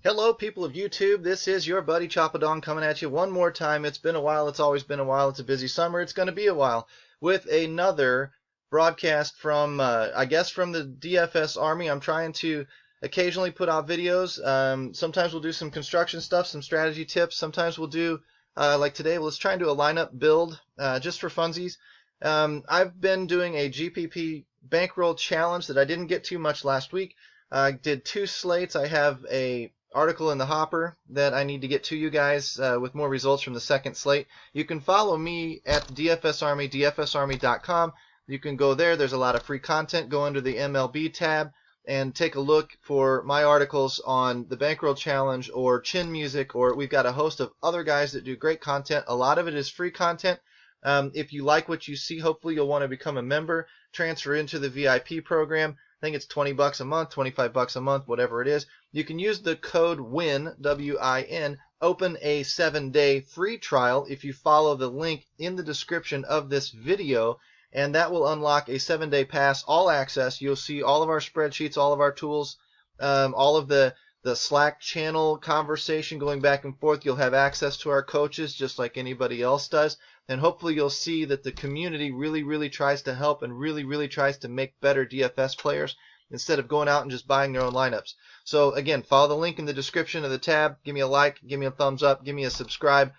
Hello, people of YouTube. This is your buddy Choppadong coming at you one more time. It's been a while. It's always been a while. It's a busy summer. It's going to be a while with another broadcast from, I guess, from the DFS Army. I'm trying to occasionally put out videos. Sometimes we'll do some construction stuff, some strategy tips. Sometimes we'll do, like today, let's try and do a lineup build just for funsies. I've been doing a GPP bankroll challenge that I didn't get to much last week. I did 2 slates. I have a article in the hopper that I need to get to you guys with more results from the second slate. You can follow me at DFS Army, dfsarmy.com. You can go there. There's a lot of free content. Go under the MLB tab and take a look for my articles on the Bankroll Challenge or Chin Music, or we've got a host of other guys that do great content. A lot of it is free content. If you like what you see, hopefully you'll want to become a member, transfer into the VIP program. I think it's $20 a month, $25 a month, whatever it is. You can use the code WIN, W-I-N, open a 7-day free trial if you follow the link in the description of this video, and that will unlock a 7-day pass, all access. You'll see all of our spreadsheets, all of our tools, all of the Slack channel conversation going back and forth. You'll have access to our coaches just like anybody else does. And hopefully you'll see that the community really tries to help and really tries to make better DFS players instead of going out and just buying their own lineups. So again, follow the link in the description of the tab. Give me a like, give me a thumbs up, give me a subscribe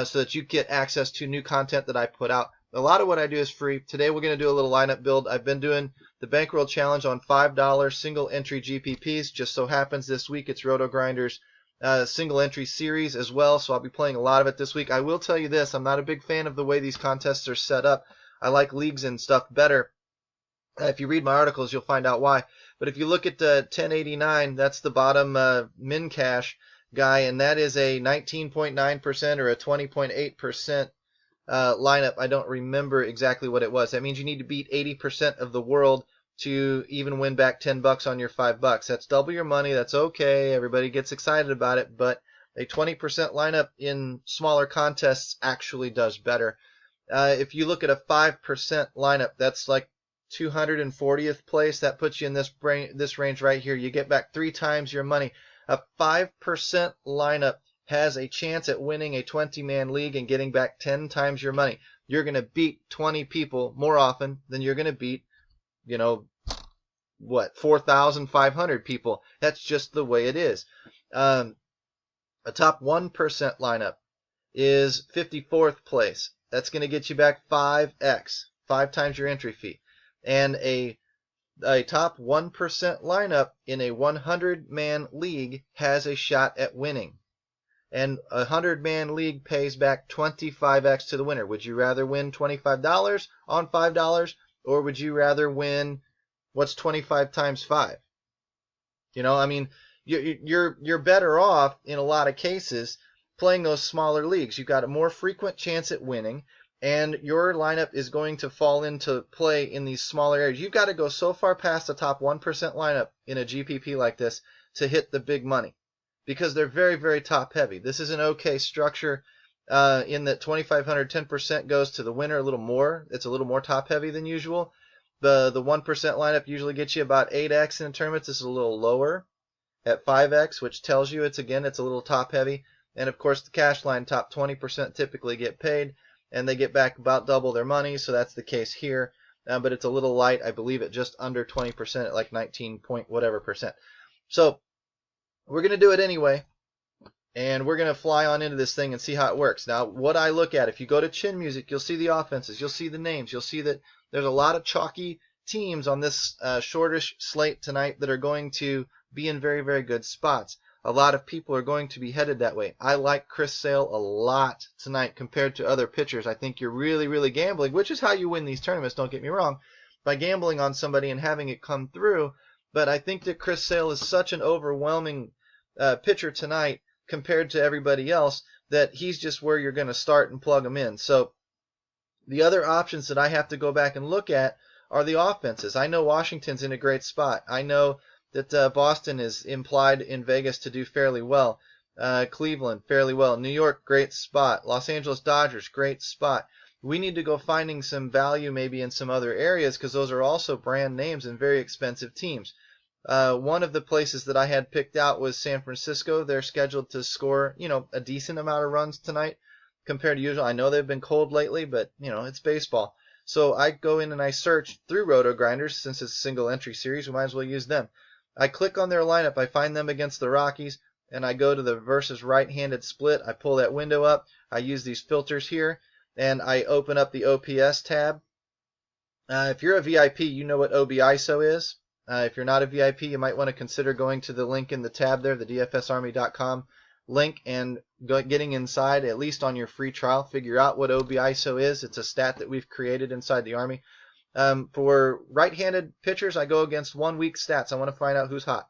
so that you get access to new content that I put out. A lot of what I do is free. Today we're going to do a little lineup build. I've been doing the Bankroll Challenge on $5 single entry GPPs. Just so happens this week it's Roto Grinders single entry series as well, so I'll be playing a lot of it this week. I will tell you this, I'm not a big fan of the way these contests are set up. I like leagues and stuff better. If you read my articles, you'll find out why. But if you look at the 1089, that's the bottom min cash guy, and that is a 19.9% or a 20.8% lineup. I don't remember exactly what it was. That means you need to beat 80% of the world to even win back $10 on your $5. That's double your money. That's okay. Everybody gets excited about it, but a 20% lineup in smaller contests actually does better. If you look at a 5% lineup, that's like 240th place. That puts you in this range right here. You get back 3 times your money. A 5% lineup has a chance at winning a 20-man league and getting back 10 times your money. You're going to beat 20 people more often than you're going to beat, 4,500 people. That's just the way it is. A top 1% lineup is 54th place. That's going to get you back 5x, 5 times your entry fee. And a top 1% lineup in a 100-man league has a shot at winning. And a 100-man league pays back 25x to the winner. Would you rather win $25 on $5, or would you rather win what's 25 times 5? You're better off in a lot of cases playing those smaller leagues. You've got a more frequent chance at winning, and your lineup is going to fall into play in these smaller areas. You've got to go so far past the top 1% lineup in a GPP like this to hit the big money, because they're very top heavy. This is an okay structure in that 2,500, 10% goes to the winner a little more. It's a little more top heavy than usual. The 1% lineup usually gets you about 8x in tournaments. This is a little lower at 5x, which tells you it's a little top heavy. And of course the cash line top 20% typically get paid, and they get back about double their money, so that's the case here. But it's a little light, I believe, at just under 20%, at like 19 point whatever percent. So we're going to do it anyway, and we're going to fly on into this thing and see how it works. Now, what I look at, if you go to Chin Music, you'll see the offenses, you'll see the names, you'll see that there's a lot of chalky teams on this shortish slate tonight that are going to be in very good spots. A lot of people are going to be headed that way. I like Chris Sale a lot tonight compared to other pitchers. I think you're really gambling, which is how you win these tournaments, don't get me wrong, by gambling on somebody and having it come through. But I think that Chris Sale is such an overwhelming pitcher tonight compared to everybody else that he's just where you're going to start and plug him in. So the other options that I have to go back and look at are the offenses. I know Washington's in a great spot. I know that Boston is implied in Vegas to do fairly well. Cleveland, fairly well. New York, great spot. Los Angeles Dodgers, great spot. We need to go finding some value maybe in some other areas, because those are also brand names and very expensive teams. One of the places that I had picked out was San Francisco. They're scheduled to score, a decent amount of runs tonight compared to usual. I know they've been cold lately, but, it's baseball. So I go in and I search through Roto Grinders. Since it's a single entry series, we might as well use them. I click on their lineup. I find them against the Rockies, and I go to the versus right-handed split. I pull that window up. I use these filters here, and I open up the OPS tab. If you're a VIP, you know what OBISO is. If you're not a VIP, you might want to consider going to the link in the tab there, the dfsarmy.com link, and getting inside, at least on your free trial. Figure out what OBISO is. It's a stat that we've created inside the Army. For right-handed pitchers, I go against 1 week stats. I want to find out who's hot.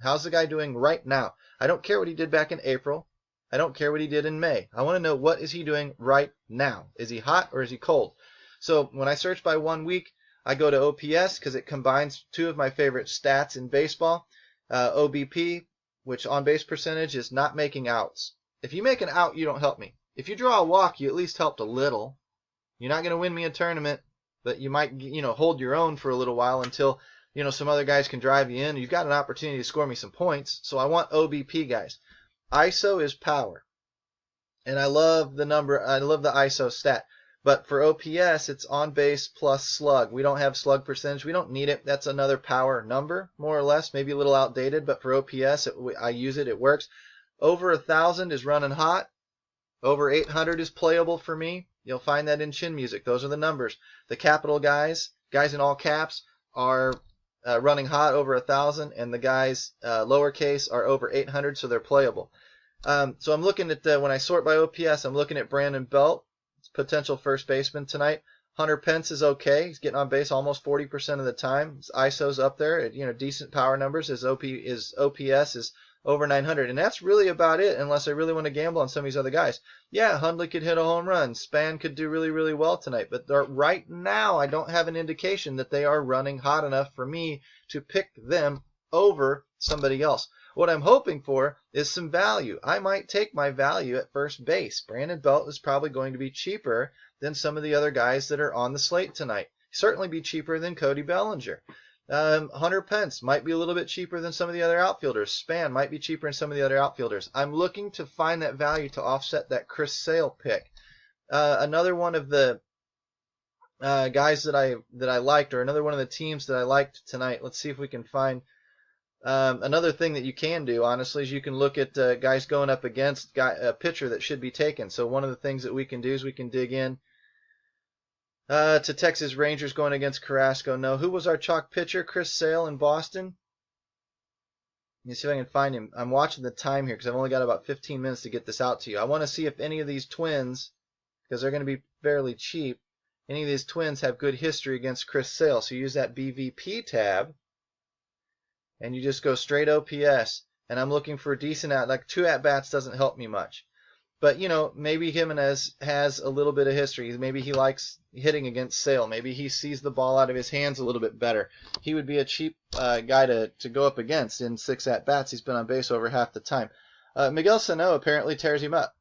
How's the guy doing right now? I don't care what he did back in April. I don't care what he did in May. I want to know, what is he doing right now? Is he hot or is he cold? So when I search by 1 week, I go to OPS because it combines two of my favorite stats in baseball. OBP, which on base percentage, is not making outs. If you make an out, you don't help me. If you draw a walk, you at least helped a little. You're not going to win me a tournament, but you might, hold your own for a little while until, some other guys can drive you in. You've got an opportunity to score me some points. So I want OBP guys. ISO is power. And I love the ISO stat. But for OPS, it's on base plus slug. We don't have slug percentage. We don't need it. That's another power number, more or less. Maybe a little outdated, but for OPS, I use it. It works. Over 1,000 is running hot. Over 800 is playable for me. You'll find that in Chin Music. Those are the numbers. The capital guys in all caps, are running hot over 1,000, and the guys lowercase are over 800, so they're playable. So I'm looking at when I sort by OPS, I'm looking at Brandon Belt, potential first baseman tonight. Hunter Pence is okay. He's getting on base almost 40% of the time. His ISO's up there, decent power numbers. His OPS is over 900, and that's really about it, unless I really want to gamble on some of these other guys. Yeah, Hundley could hit a home run. Span could do really, really well tonight, but right now I don't have an indication that they are running hot enough for me to pick them over somebody else. What I'm hoping for is some value. I might take my value at first base. Brandon Belt is probably going to be cheaper than some of the other guys that are on the slate tonight. Certainly be cheaper than Cody Bellinger. Hunter Pence might be a little bit cheaper than some of the other outfielders. Span might be cheaper than some of the other outfielders. I'm looking to find that value to offset that Chris Sale pick. Another one of the guys that I liked, or another one of the teams that I liked tonight. Let's see if we can find another thing that you can do, honestly, is you can look at guys going up against a pitcher that should be taken. So one of the things that we can do is we can dig in to Texas Rangers going against Carrasco. No, who was our chalk pitcher? Chris Sale in Boston. Let me see if I can find him. I'm watching the time here because I've only got about 15 minutes to get this out to you. I want to see if any of these Twins, because they're going to be fairly cheap, any of these Twins have good history against Chris Sale. So you use that BVP tab, and you just go straight OPS. And I'm looking for a decent like 2 at-bats doesn't help me much. But, maybe Jimenez has a little bit of history. Maybe he likes hitting against Sale. Maybe he sees the ball out of his hands a little bit better. He would be a cheap guy to go up against in 6 at-bats. He's been on base over half the time. Miguel Sano apparently tears him up.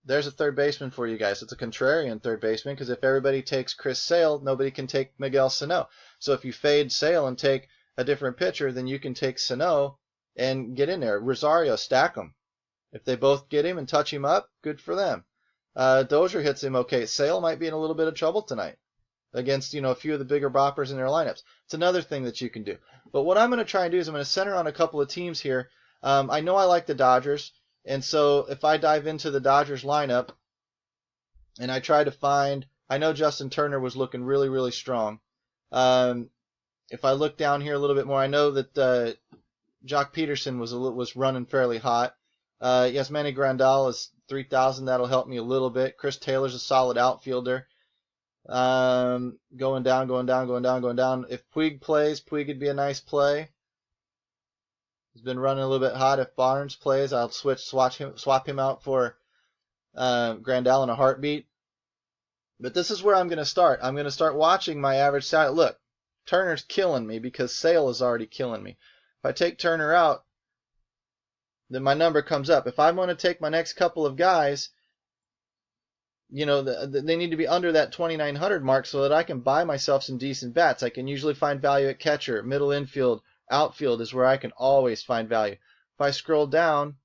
There's a third baseman for you guys. It's a contrarian third baseman because if everybody takes Chris Sale, nobody can take Miguel Sano. So if you fade Sale and take a different pitcher, then you can take Sano and get in there. Rosario, stack them. If they both get him and touch him up, good for them. Dozier hits him okay. Sale might be in a little bit of trouble tonight against, a few of the bigger boppers in their lineups. It's another thing that you can do. But what I'm going to try and do is I'm going to center on a couple of teams here. I know I like the Dodgers, and so if I dive into the Dodgers lineup and I try to find, I know Justin Turner was looking really, really strong. If I look down here a little bit more, I know that Jock Peterson was running fairly hot. Yes, Manny Grandal is 3,000. That'll help me a little bit. Chris Taylor's a solid outfielder. Going down. If Puig plays, Puig would be a nice play. He's been running a little bit hot. If Barnes plays, I'll swap him out for Grandal in a heartbeat. But this is where I'm going to start. I'm going to start watching my average stat. Look, Turner's killing me because Sale is already killing me. If I take Turner out, then my number comes up. If I want to take my next couple of guys, they need to be under that 2,900 mark so that I can buy myself some decent bats. I can usually find value at catcher, middle infield, Outfield is where I can always find value. If I scroll down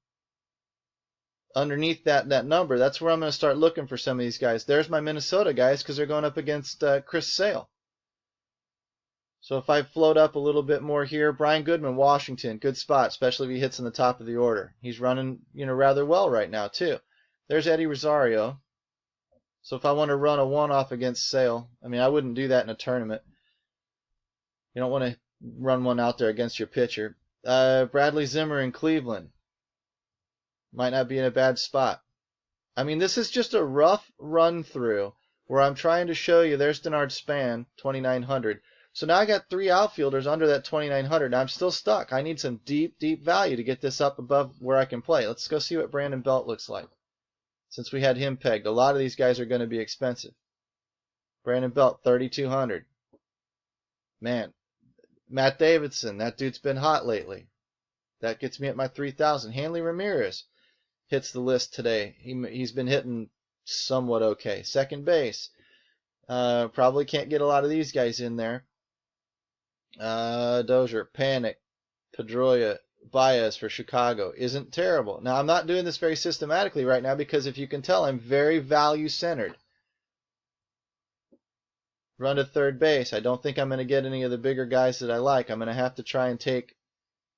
underneath that number, that's where I'm going to start looking for some of these guys. There's my Minnesota guys because they're going up against Chris Sale. So if I float up a little bit more here, Brian Goodman, Washington, good spot, especially if he hits in the top of the order. He's running, rather well right now too. There's Eddie Rosario. So if I want to run a one-off against Sale, I mean, I wouldn't do that in a tournament. You don't want to run one out there against your pitcher. Bradley Zimmer in Cleveland. Might not be in a bad spot. I mean, this is just a rough run through where I'm trying to show you. There's Denard Span, 2,900. So now I got 3 outfielders under that 2,900. Now I'm still stuck. I need some deep, deep value to get this up above where I can play. Let's go see what Brandon Belt looks like. Since we had him pegged, a lot of these guys are going to be expensive. Brandon Belt, 3,200. Man, Matt Davidson, that dude's been hot lately. That gets me at my 3,000. Hanley Ramirez hits the list today. He's been hitting somewhat okay. Second base. Probably can't get a lot of these guys in there. Dozier, Panic, Pedroia, Baez for Chicago isn't terrible. Now, I'm not doing this very systematically right now because if you can tell, I'm very value-centered. Run to third base. I don't think I'm going to get any of the bigger guys that I like. I'm going to have to try and take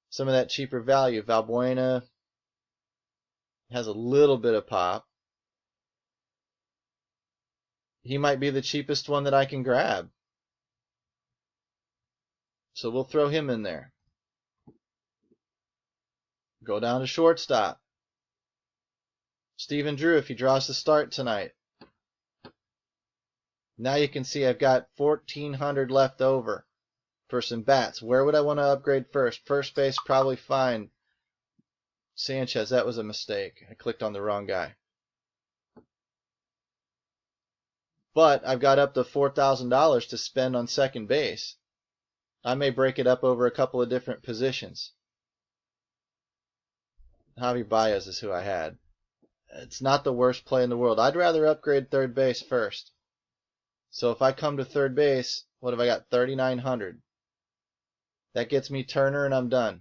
some of that cheaper value. Valbuena has a little bit of pop. He might be the cheapest one that I can grab. So we'll throw him in there. Go down to shortstop. Stephen Drew, if he draws the start tonight. Now you can see I've got 1,400 left over for some bats. Where would I want to upgrade first? First base, probably fine. Sanchez, that was a mistake. I clicked on the wrong guy. But I've got up to $4,000 to spend on second base. I may break it up over a couple of different positions. Javi Baez is who I had. It's not the worst play in the world. I'd rather upgrade third base first. So if I come to third base, what have I got? 3,900. That gets me Turner and I'm done.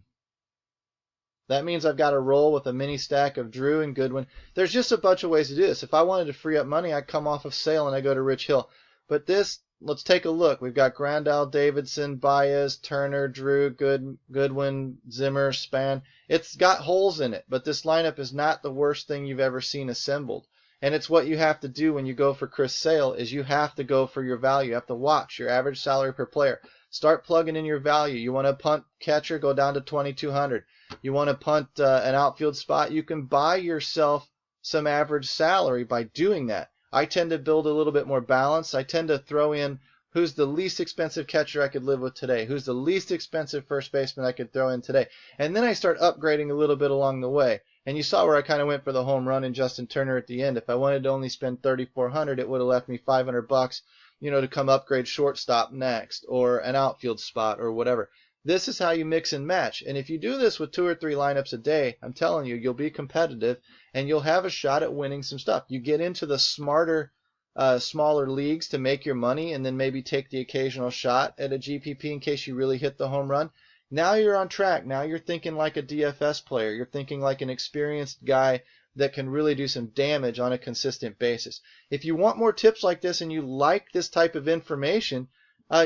That means I've got to roll with a mini stack of Drew and Goodwin. There's just a bunch of ways to do this. If I wanted to free up money, I'd come off of Sale and I go to Rich Hill. But this, let's take a look. We've got Grandal, Davidson, Baez, Turner, Drew, Goodwin, Zimmer, Span. It's got holes in it, but this lineup is not the worst thing you've ever seen assembled. And it's what you have to do when you go for Chris Sale is you have to go for your value. You have to watch your average salary per player. Start plugging in your value. You want to punt catcher, go down to 2,200. You want to punt an outfield spot, you can buy yourself some average salary by doing that. I tend to build a little bit more balance. I tend to throw in who's the least expensive catcher I could live with today, who's the least expensive first baseman I could throw in today. And then I start upgrading a little bit along the way. And you saw where I kind of went for the home run in Justin Turner at the end. If I wanted to only spend $3,400, it would have left me $500, to come upgrade shortstop next or an outfield spot or whatever. This is how you mix and match. And if you do this with 2 or 3 lineups a day, I'm telling you, you'll be competitive and you'll have a shot at winning some stuff. You get into the smarter, smaller leagues to make your money and then maybe take the occasional shot at a GPP in case you really hit the home run. Now you're on track. Now you're thinking like a DFS player. You're thinking like an experienced guy that can really do some damage on a consistent basis. If you want more tips like this and you like this type of information,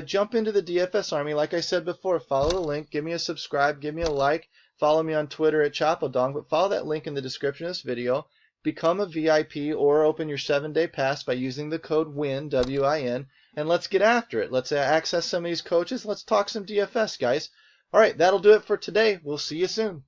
jump into the DFS Army. Like I said before, follow the link, give me a subscribe, give me a like, follow me on Twitter at Chapadong, but follow that link in the description of this video. Become a VIP or open your 7-day pass by using the code WIN, W-I-N, and let's get after it. Let's access some of these coaches. Let's talk some DFS, guys. All right, that'll do it for today. We'll see you soon.